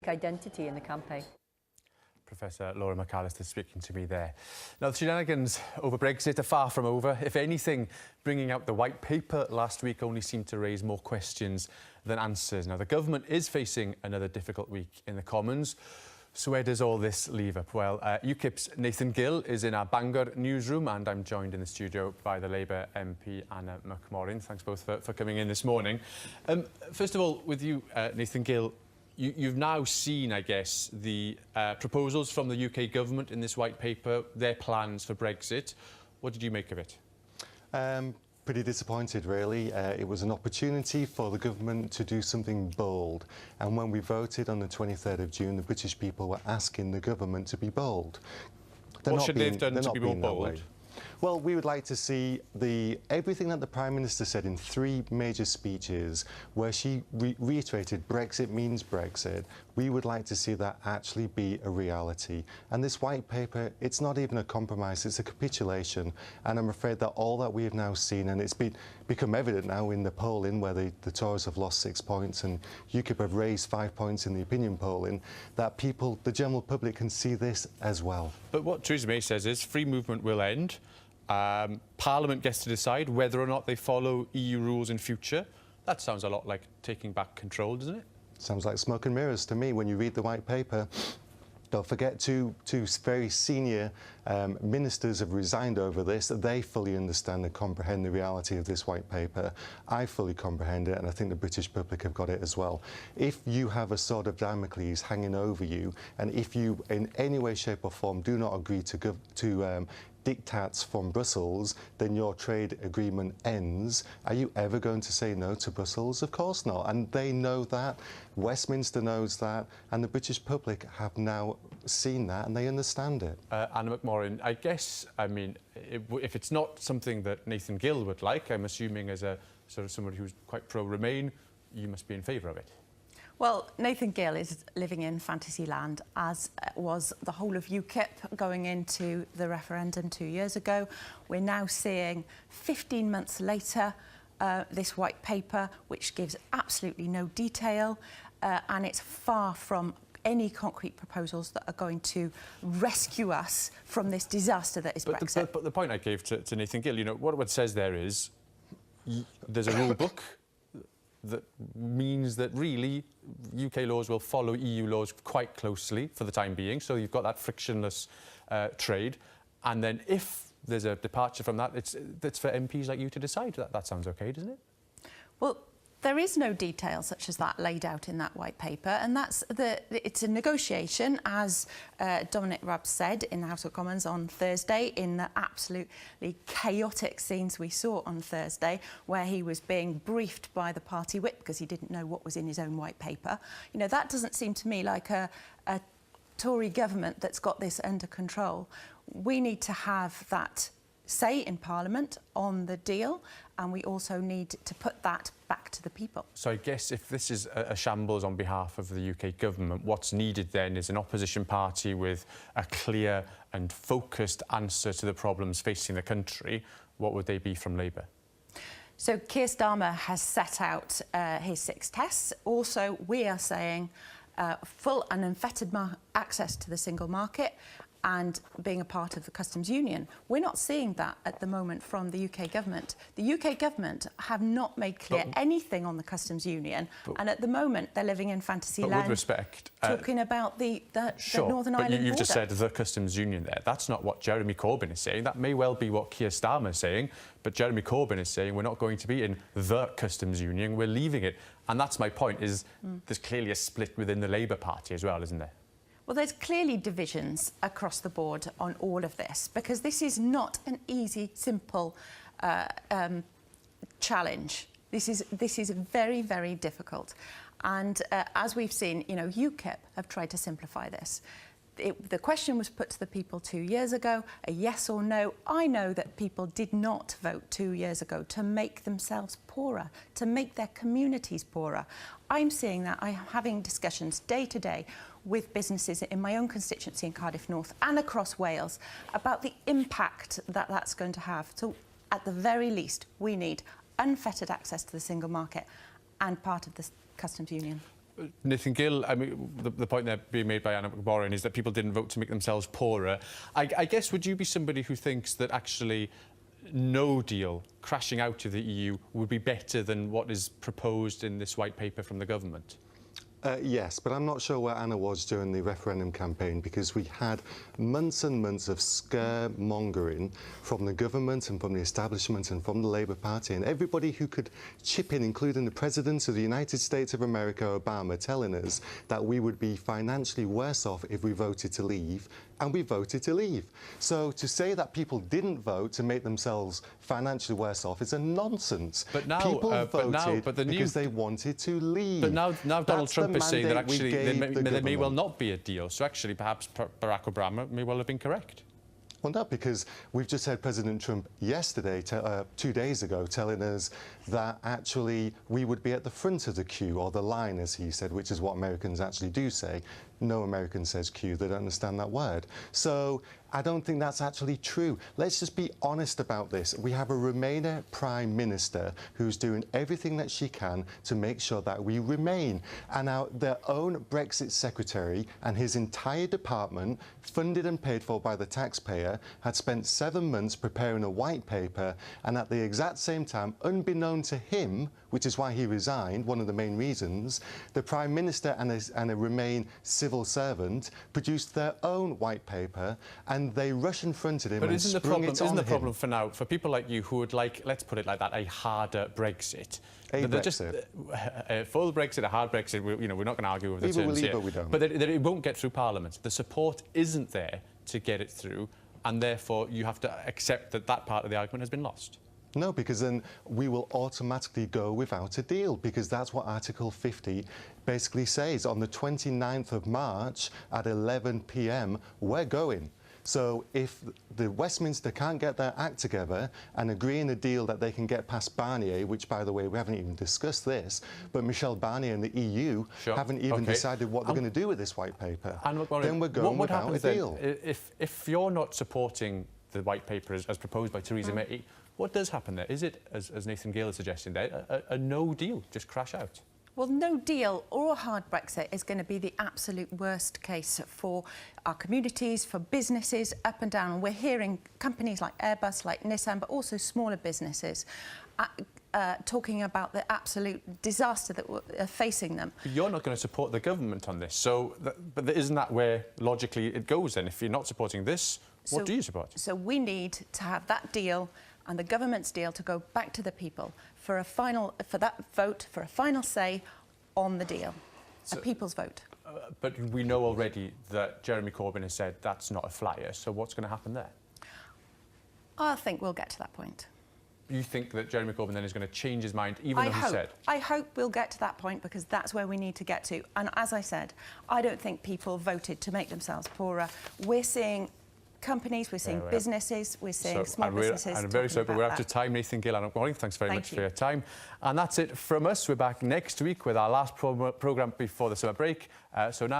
identity in the campaign. Professor Laura McAllister speaking to me there. Now, the shenanigans over Brexit are far from over. If anything, bringing out the white paper last week only seemed to raise more questions than answers. Now, the government is facing another difficult week in the Commons. So where does all this leave up? Well, UKIP's Nathan Gill is in our Bangor newsroom, and I'm joined in the studio by the Labour MP Anna McMorrin. Thanks both for coming in this morning. First of all, with you, Nathan Gill, you've now seen, I guess, the proposals from the UK government in this white paper, their plans for Brexit. What did you make of it? Pretty disappointed, really. It was an opportunity for the government to do something bold. And when we voted on the 23rd of June, the British people were asking the government to be bold. What should they have done to be more bold? Well, we would like to see everything that the Prime Minister said in 3 major speeches, where she reiterated Brexit means Brexit. We would like to see that actually be a reality. And this white paper, it's not even a compromise, it's a capitulation. And I'm afraid that all that we have now seen, and it's become evident now in the polling, where the Tories have lost 6 points and UKIP have raised 5 points in the opinion polling, that people, the general public, can see this as well. But what Theresa May says is free movement will end. Parliament gets to decide whether or not they follow EU rules in future. That sounds a lot like taking back control, doesn't it? Sounds like smoke and mirrors to me when you read the white paper. Don't forget, two very senior ministers have resigned over this. They fully understand and comprehend the reality of this white paper. I fully comprehend it, and I think the British public have got it as well. If you have a sword of Damocles hanging over you, and if you in any way, shape or form do not agree to diktats from Brussels, then your trade agreement ends. Are you ever going to say no to Brussels? Of course not. And they know that, Westminster knows that, and the British public have now seen that and they understand it. Anna McMorrin, I guess, I mean, if it's not something that Nathan Gill would like, I'm assuming as a sort of somebody who's quite pro-Remain, you must be in favour of it. Well, Nathan Gill is living in fantasy land, as was the whole of UKIP going into the referendum 2 years ago. We're now seeing, 15 months later, this white paper, which gives absolutely no detail, and it's far from any concrete proposals that are going to rescue us from this disaster that is Brexit. But the point I gave to Nathan Gill, you know, what it says there is there's a rule book that means that really UK laws will follow EU laws quite closely for the time being. So you've got that frictionless trade. And then if there's a departure from that, that's for MPs like you to decide. That sounds OK, doesn't it? Well, there is no detail such as that laid out in that white paper, and it's a negotiation, as Dominic Raab said in the House of Commons on Thursday, in the absolutely chaotic scenes we saw on Thursday, where he was being briefed by the party whip because he didn't know what was in his own white paper. You know, that doesn't seem to me like a Tory government that's got this under control. We need to have that say in Parliament on the deal, and we also need to put that back to the people. So I guess if this is a shambles on behalf of the UK government, what's needed then is an opposition party with a clear and focused answer to the problems facing the country. What would they be from Labour? So Keir Starmer has set out his 6 tests. Also, we are saying full and unfettered access to the single market and being a part of the customs union. We're not seeing that at the moment from the UK government. The UK government have not made clear anything on the customs union, and at the moment they're living in fantasy land. With respect, talking about the Northern Ireland border. You've just said the customs union there. That's not what Jeremy Corbyn is saying. That may well be what Keir Starmer is saying, but Jeremy Corbyn is saying we're not going to be in the customs union, we're leaving it. And that's my point, is there's clearly a split within the Labour Party as well, isn't there? Well, there's clearly divisions across the board on all of this, because this is not an easy, simple challenge. This is very, very difficult. And as we've seen, you know, UKIP have tried to simplify this. The question was put to the people 2 years ago, a yes or no. I know that people did not vote 2 years ago to make themselves poorer, to make their communities poorer. I'm seeing that. I'm having discussions day to day with businesses in my own constituency in Cardiff North and across Wales about the impact that that's going to have. So at the very least, we need unfettered access to the single market and part of the customs union. Nathan Gill, I mean, the point there being made by Anna McMorrin is that people didn't vote to make themselves poorer. I guess, would you be somebody who thinks that actually no deal, crashing out of the EU, would be better than what is proposed in this white paper from the government? Yes, but I'm not sure where Anna was during the referendum campaign, because we had months and months of scaremongering from the government and from the establishment and from the Labour Party and everybody who could chip in, including the President of the United States of America, Obama, telling us that we would be financially worse off if we voted to leave, and we voted to leave. So to say that people didn't vote to make themselves financially worse off is a nonsense. But now, people voted because they wanted to leave. But now Donald Trump is saying that mandate we actually gave the there may well government. not be a deal. So actually, perhaps Barack Obama may well have been correct. Well, no, because we've just heard President Trump yesterday, 2 days ago, telling us that actually we would be at the front of the queue, or the line, as he said, which is what Americans actually do say. No American says queue, they don't understand that word. So I don't think that's actually true. Let's just be honest about this. We have a Remainer Prime Minister who's doing everything that she can to make sure that we remain. And now their own Brexit Secretary and his entire department, funded and paid for by the taxpayer, had spent 7 months preparing a white paper, and at the exact same time, unbeknown to him, which is why he resigned, one of the main reasons, the Prime Minister and a Remain civil servant produced their own white paper, and they rush-fronted him but and sprung it on him. Isn't the problem for now, for people like you who would like, let's put it like that, a harder Brexit? A full Brexit, a hard Brexit, we're not going to argue over the terms here. But we don't. But it won't get through Parliament. The support isn't there to get it through, and therefore you have to accept that that part of the argument has been lost. No, because then we will automatically go without a deal, because that's what Article 50 basically says. On the 29th of March at 11 p.m, we're going. So if the Westminster can't get their act together and agree in a deal that they can get past Barnier, which, by the way, we haven't even discussed this, but Michel Barnier and the EU haven't even decided what they're going to do with this white paper, then we're going without a deal. If you're not supporting the white paper as proposed by Theresa May, what does happen there? Is it, as Nathan Gill is suggesting there, a no deal, just crash out? Well, no deal or a hard Brexit is going to be the absolute worst case for our communities, for businesses up and down. We're hearing companies like Airbus, like Nissan, but also smaller businesses talking about the absolute disaster that are facing them. But you're not going to support the government on this, so but isn't that where logically it goes then? If you're not supporting this, what do you support? So we need to have that deal and the government's deal to go back to the people for a final, for that vote, for a final say on the deal, a people's vote. But we know already that Jeremy Corbyn has said that's not a flyer, so what's going to happen there? I think we'll get to that point. You think that Jeremy Corbyn then is going to change his mind, even though he said? I hope we'll get to that point, because that's where we need to get to. And as I said, I don't think people voted to make themselves poorer. We're seeing companies, we're seeing businesses, we're seeing small businesses. I'm very sorry, but we're out of time. Nathan Gill, Anna McMorrin, thanks very much for your time. And that's it from us. We're back next week with our last programme before the summer break. So now...